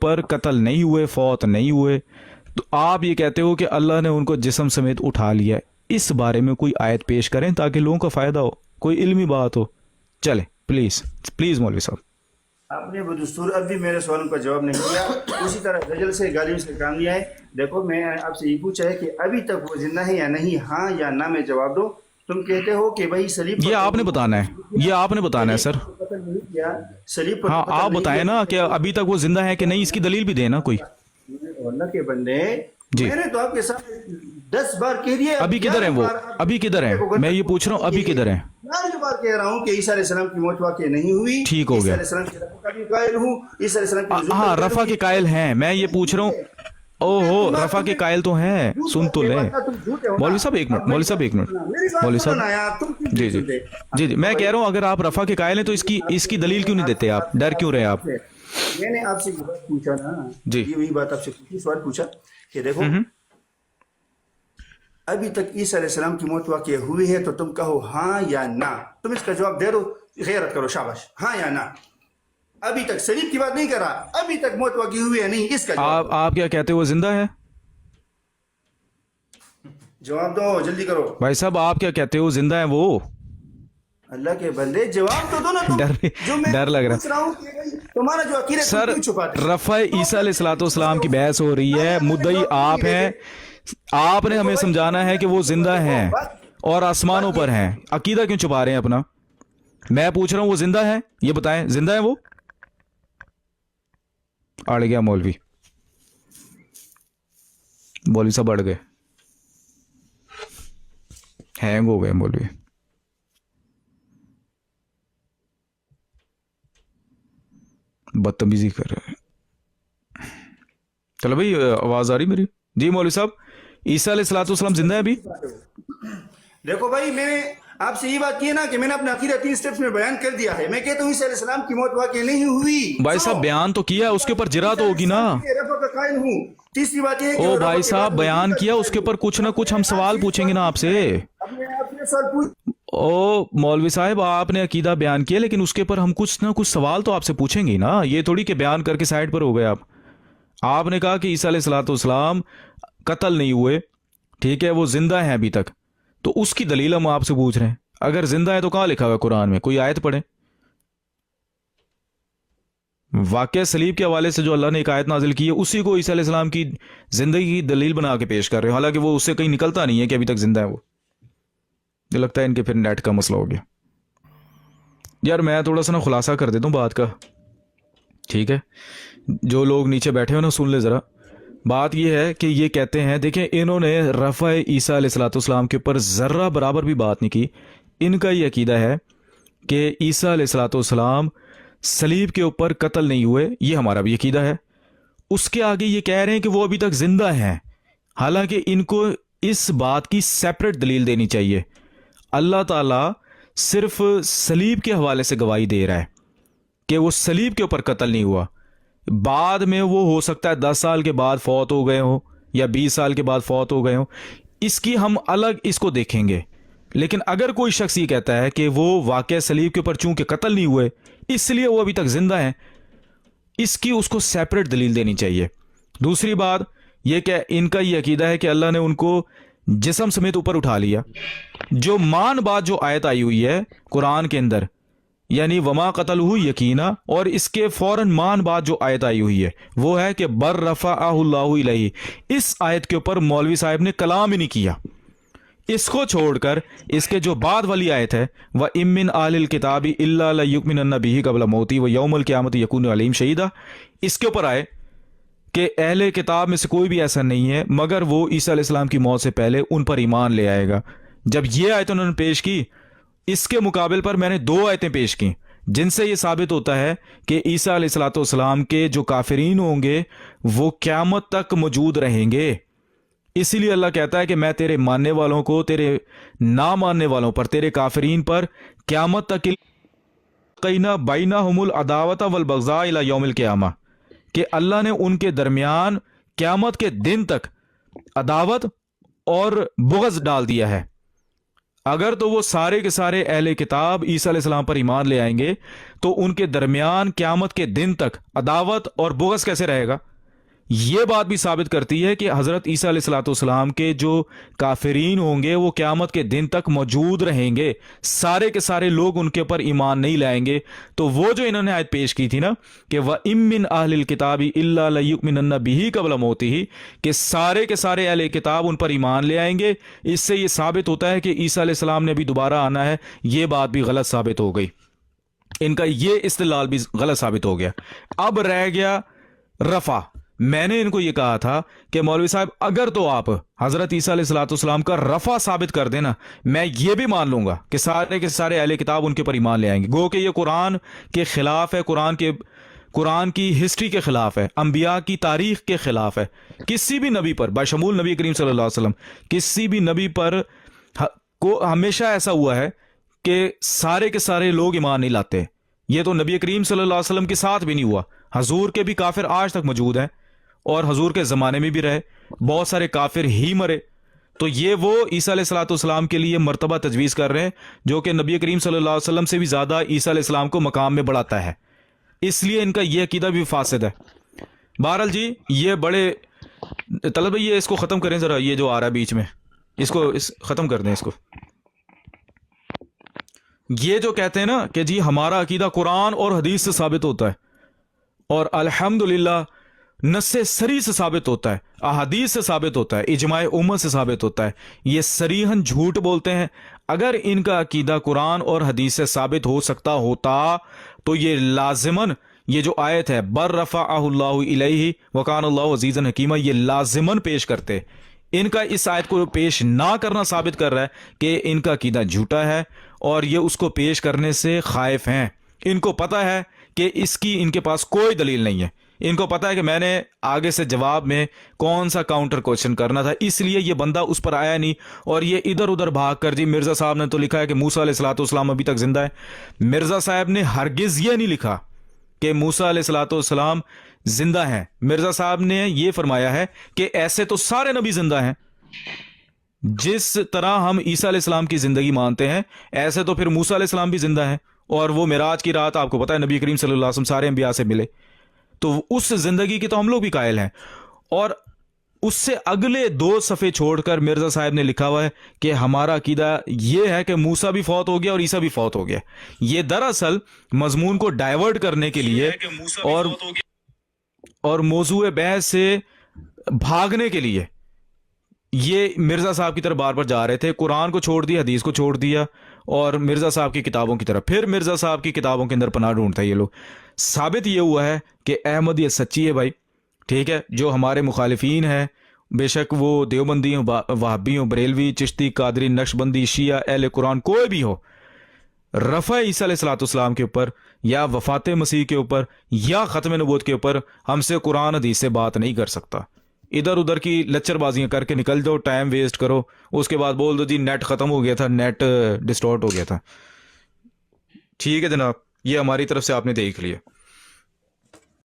اوپر قتل نہیں ہوئے, فوت نہیں ہوئے, تو آپ یہ کہتے ہو کہ اللہ نے ان کو جسم سمیت اٹھا لیا. اس بارے میں کوئی آیت پیش کریں تاکہ لوگوں کا فائدہ ہو, کوئی علمی بات ہو. چلیں پلیز پلیز مولوی صاحب. آپ نے بدستور اب بھی میرے سوالوں کا جواب نہیں دیا, اسی طرح دجل سے گالیوں سے کام لیا ہے. دیکھو میں آپ سے یہ پوچھا ہے کہ ابھی تک وہ زندہ ہے یا نہیں, ہاں یا نہ میں جواب دو. تم کہتے ہو کہ بھائی سلیب یہ آپ نے بتانا ہے, یہ آپ نے بتانا ہے سر. سلیب پر ہاں آپ بتائیں نا کہ ابھی تک وہ زندہ ہے کہ نہیں, اس کی دلیل بھی دیں نا کوئی. اللہ کے بندے, جی میں نے تو آپ کے ساتھ 10 بار کہہ دیا. ابھی کدھر ہیں وہ, ابھی کدھر ہیں, میں یہ پوچھ رہا ہوں ابھی کدھر ہیں. میں بار کہہ رہا ہوں کہ عیسیٰ علیہ السلام کی موت واقع نہیں ہوئی. ٹھیک ہو گیا. عیسیٰ علیہ السلام کی رفع کا بھی قائل ہوں, عیسیٰ علیہ السلام کی ہاں رفع کے قائل ہیں, میں یہ پوچھ رہا ہوں. او ہو رفع کے قائل تو ہیں, سن تو لیں. مولوی صاحب ایک منٹ, مولوی صاحب ایک منٹ, مولوی صاحب جی جی جی جی, میں کہہ رہا ہوں اگر آپ رفع کے قائل ہیں تو اس کی دلیل کیوں نہیں دیتے آپ, ڈر کیوں رہے آپ. میں نے آپ سے یہ بات پوچھا نا, جی یہ وہی بات آپ سے پوچھی, سوال پوچھا کہ دیکھو ابھی تک عیسیٰ علیہ السلام کی موت واقع ہوئی ہے, تو تم کہو ہاں یا نہ. تم اس کا جواب دے دو, غیرت کرو, شاباش, ہاں یا نہ. ابھی تک سلیب کی بات نہیں کر رہا, ابھی تک موت واقع ہوئی ہے نہیں, اس کا جواب آپ کیا کہتے ہو, وہ زندہ ہے؟ جواب دو, جلدی کرو بھائی صاحب, آپ کیا کہتے ہو, زندہ ہے وہ؟ اللہ کے بندے جواب تو دو نا. ڈر لگ رہا ہے تمہارا جو عقیدہ سر. رفع عیسیٰ علیہ الصلوۃ والسلام کی بحث ہو رہی ہے, مدعی آپ ہیں, آپ نے ہمیں سمجھانا ہے کہ وہ زندہ ہیں اور آسمانوں پر ہیں. عقیدہ کیوں چھپا رہے ہیں اپنا؟ میں پوچھ رہا ہوں وہ زندہ ہے, یہ بتائیں زندہ ہے وہ؟ اڑ گیا مولوی, مولوی صاحب اڑ گئے, ہینگ ہو گئے مولوی. بدتمیزی کر رہے ہیں. چلو بھائی آواز آ رہی میری؟ جی مولوی صاحب, عیسیٰ علیہ الصلوۃ والسلام زندہ ہے ابھی؟ دیکھو بھائی, میں نے آپ سے یہ بات کی ہے نا کہ میں نے اپنا عقیدہ 3 سٹیپس میں بیان کر دیا ہے. میں کہتا ہوں عیسیٰ علیہ السلام کی موت واقع نہیں ہوئی. بھائی صاحب بیان تو کیا, اس کے اوپر جرا تو ہوگی نا. رفع کا قائل ہوں. تیسری بات یہ ہے کہ او بھائی صاحب بیان کیا, اس کے اوپر کچھ نہ کچھ ہم سوال پوچھیں گے نا آپ سے. او مولوی صاحب, آپ نے عقیدہ بیان کیا لیکن اس کے اوپر ہم کچھ نہ کچھ سوال تو آپ سے پوچھیں گے نا. یہ تھوڑی کہ بیان کر کے سائڈ پر ہو گئے آپ. آپ نے کہا کہ عیسیٰ علیہ الصلوۃ والسلام قتل نہیں ہوئے, ٹھیک ہے, وہ زندہ ہیں ابھی تک, تو اس کی دلیل ہم آپ سے پوچھ رہے ہیں. اگر زندہ ہے تو کہاں لکھا ہوا قرآن میں, کوئی آیت پڑھیں. واقعہ سلیب کے حوالے سے جو اللہ نے ایک آیت نازل کی ہے, اسی کو عیسیٰ علیہ السلام کی زندگی کی دلیل بنا کے پیش کر رہے ہیں, حالانکہ وہ اس سے کہیں نکلتا نہیں ہے کہ ابھی تک زندہ ہے وہ. یہ لگتا ہے ان کے پھر نیٹ کا مسئلہ ہو گیا. یار میں تھوڑا سا نا خلاصہ کر دیتا ہوں بات کا, ٹھیک ہے, جو لوگ نیچے بیٹھے ہو نا سن لے ذرا. بات یہ ہے کہ یہ کہتے ہیں, دیکھیں انہوں نے رفع عیسیٰ علیہ الصلوۃ والسلام کے اوپر ذرہ برابر بھی بات نہیں کی. ان کا یہ عقیدہ ہے کہ عیسیٰ علیہ الصلوۃ والسلام صلیب کے اوپر قتل نہیں ہوئے, یہ ہمارا بھی عقیدہ ہے. اس کے آگے یہ کہہ رہے ہیں کہ وہ ابھی تک زندہ ہیں, حالانکہ ان کو اس بات کی سیپریٹ دلیل دینی چاہیے. اللہ تعالیٰ صرف صلیب کے حوالے سے گواہی دے رہا ہے کہ وہ صلیب کے اوپر قتل نہیں ہوا. بعد میں وہ ہو سکتا ہے 10 سال کے بعد فوت ہو گئے ہوں یا 20 سال کے بعد فوت ہو گئے ہوں, اس کی ہم الگ اس کو دیکھیں گے. لیکن اگر کوئی شخص یہ کہتا ہے کہ وہ واقعہ صلیب کے اوپر چونکہ قتل نہیں ہوئے اس لیے وہ ابھی تک زندہ ہیں, اس کی اس کو سیپریٹ دلیل دینی چاہیے. دوسری بات یہ کہ ان کا یہ عقیدہ ہے کہ اللہ نے ان کو جسم سمیت اوپر اٹھا لیا. جو مان بات جو آیت آئی ہوئی ہے قرآن کے اندر, یعنی وما قتلہ یقینا, اور اس کے فوراً مان بات جو آیت آئی ہوئی ہے وہ ہے کہ بر رفعہ اللہ الیہ. اس آیت کے اوپر مولوی صاحب نے کلام ہی نہیں کیا. اس کو چھوڑ کر اس کے جو بعد والی آیت ہے وَإِن مِّنْ أَهْلِ الْكِتَابِ إِلَّا لَيُؤْمِنَنَّ بِهِ قَبْلَ مَوْتِهِ وَيَوْمَ الْقِيَامَةِ يَكُونُ عَلَيْهِمْ شَهِيدًا, اس کے اوپر آئے کہ اہل کتاب میں سے کوئی بھی ایسا نہیں ہے مگر وہ عیسیٰ علیہ السلام کی موت سے پہلے ان پر ایمان لے آئے گا. جب یہ آیت انہوں نے پیش کی, اس کے مقابل پر میں نے 2 آیتیں پیش کی جن سے یہ ثابت ہوتا ہے کہ عیسیٰ علیہ الصلوۃ والسلام کے جو کافرین ہوں گے وہ قیامت تک موجود رہیں گے. اسی لیے اللہ کہتا ہے کہ میں تیرے ماننے والوں کو تیرے نہ ماننے والوں پر, تیرے کافرین پر قیامت تک قینا بینہم العداوۃ والبغضاء الی یوم القیامہ, کہ اللہ نے ان کے درمیان قیامت کے دن تک عداوت اور بغض ڈال دیا ہے. اگر تو وہ سارے کے سارے اہل کتاب عیسیٰ علیہ السلام پر ایمان لے آئیں گے تو ان کے درمیان قیامت کے دن تک عداوت اور بغض کیسے رہے گا؟ یہ بات بھی ثابت کرتی ہے کہ حضرت عیسیٰ علیہ السلام کے جو کافرین ہوں گے وہ قیامت کے دن تک موجود رہیں گے، سارے کے سارے لوگ ان کے اوپر ایمان نہیں لائیں گے۔ تو وہ جو انہوں نے آیت پیش کی تھی نا کہ وَإِن مِّنْ أَهْلِ الْكِتَابِ إِلَّا لَيُؤْمِنَنَّ بِهِ قَبْلَ مَوْتِهِ، کہ سارے کے سارے اہل کتاب ان پر ایمان لے آئیں گے، اس سے یہ ثابت ہوتا ہے کہ عیسیٰ علیہ السلام نے بھی دوبارہ آنا ہے۔ یہ بات بھی غلط ثابت ہو گئی، ان کا یہ استدلال بھی غلط ثابت ہو گیا۔ اب رہ گیا رفع۔ میں نے ان کو یہ کہا تھا کہ مولوی صاحب اگر تو آپ حضرت عیسیٰ علیہ السلام کا رفع ثابت کر دینا، میں یہ بھی مان لوں گا کہ سارے کے سارے اہل کتاب ان کے پر ایمان لے آئیں گے، گو کہ یہ قرآن کے خلاف ہے، قرآن کی ہسٹری کے خلاف ہے، انبیاء کی تاریخ کے خلاف ہے۔ کسی بھی نبی پر بشمول نبی کریم صلی اللہ علیہ وسلم، کسی بھی نبی پر کو ہمیشہ ایسا ہوا ہے کہ سارے کے سارے لوگ ایمان نہیں لاتے۔ یہ تو نبی کریم صلی اللہ علیہ وسلم کے ساتھ بھی نہیں ہوا، حضور کے بھی کافر آج تک موجود ہیں اور حضور کے زمانے میں بھی رہے، بہت سارے کافر ہی مرے۔ تو یہ وہ عیسیٰ علیہ السلام کے لیے مرتبہ تجویز کر رہے ہیں جو کہ نبی کریم صلی اللہ علیہ وسلم سے بھی زیادہ عیسیٰ علیہ السلام کو مقام میں بڑھاتا ہے، اس لیے ان کا یہ عقیدہ بھی فاسد ہے۔ بہرحال جی یہ بڑے طلب بھائی یہ اس کو ختم کریں ذرا، یہ جو آ رہا ہے بیچ میں اس کو ختم کر دیں اس کو۔ یہ جو کہتے ہیں نا کہ جی ہمارا عقیدہ قرآن اور حدیث سے ثابت ہوتا ہے اور الحمدللہ نص سری سے ثابت ہوتا ہے، احادیث سے ثابت ہوتا ہے، اجماع امت سے ثابت ہوتا ہے، یہ صریحاً جھوٹ بولتے ہیں۔ اگر ان کا عقیدہ قرآن اور حدیث سے ثابت ہو سکتا ہوتا تو یہ لازماً یہ جو آیت ہے بر رفعہ اللہ الیہ وکان اللہ عزیزا حکیما، یہ لازماً پیش کرتے۔ ان کا اس آیت کو پیش نہ کرنا ثابت کر رہا ہے کہ ان کا عقیدہ جھوٹا ہے اور یہ اس کو پیش کرنے سے خائف ہیں۔ ان کو پتہ ہے کہ اس کی ان کے پاس کوئی دلیل نہیں ہے، ان کو پتا ہے کہ میں نے آگے سے جواب میں کون سا کاؤنٹر کوشچن کرنا تھا، اس لیے یہ بندہ اس پر آیا نہیں اور یہ ادھر ادھر بھاگ کر جی مرزا صاحب نے تو لکھا ہے کہ موسیٰ علیہ السلام ابھی تک زندہ ہے۔ مرزا صاحب نے ہرگز یہ نہیں لکھا کہ موسیٰ علیہ السلام زندہ ہیں۔ مرزا صاحب نے یہ فرمایا ہے کہ ایسے تو سارے نبی زندہ ہیں، جس طرح ہم عیسیٰ علیہ السلام کی زندگی مانتے ہیں ایسے تو پھر موسیٰ علیہ السلام بھی زندہ ہیں، اور وہ معراج کی رات آپ کو پتا ہے نبی کریم صلی اللہ علیہ وسلم سارے انبیاء سے ملے، تو اس زندگی کی تو ہم لوگ بھی قائل ہیں۔ اور اس سے اگلے 2 صفحے چھوڑ کر مرزا صاحب نے لکھا ہوا ہے کہ ہمارا عقیدہ یہ ہے کہ موسیٰ بھی فوت ہو گیا اور عیسیٰ بھی فوت ہو گیا۔ یہ دراصل مضمون کو ڈائیورٹ کرنے کے لیے اور موضوع بحث سے بھاگنے کے لیے یہ مرزا صاحب کی طرف بار بار جا رہے تھے، قرآن کو چھوڑ دیا، حدیث کو چھوڑ دیا اور مرزا صاحب کی کتابوں کی طرف، پھر مرزا صاحب کی کتابوں کے اندر پناہ ڈھونڈتا ہے یہ لوگ۔ ثابت یہ ہوا ہے کہ احمدیت سچی ہے بھائی، ٹھیک ہے، جو ہمارے مخالفین ہیں بے شک وہ دیوبندی ہوں، وہابی ہوں، بریلوی، چشتی، قادری، نقشبندی، شیعہ، اہل قرآن، کوئی بھی ہو، رفع عیسیٰ علیہ السلام کے اوپر یا وفات مسیح کے اوپر یا ختم نبوت کے اوپر ہم سے قرآن حدیث سے بات نہیں کر سکتا۔ ادھر ادھر کی لچر بازیاں کر کے نکل جاؤ، ٹائم ویسٹ کرو، اس کے بعد بول دو جی نیٹ ختم ہو گیا تھا، نیٹ ڈسٹورٹ ہو گیا تھا۔ ٹھیک ہے جناب، یہ ہماری طرف سے آپ نے دیکھ لیا۔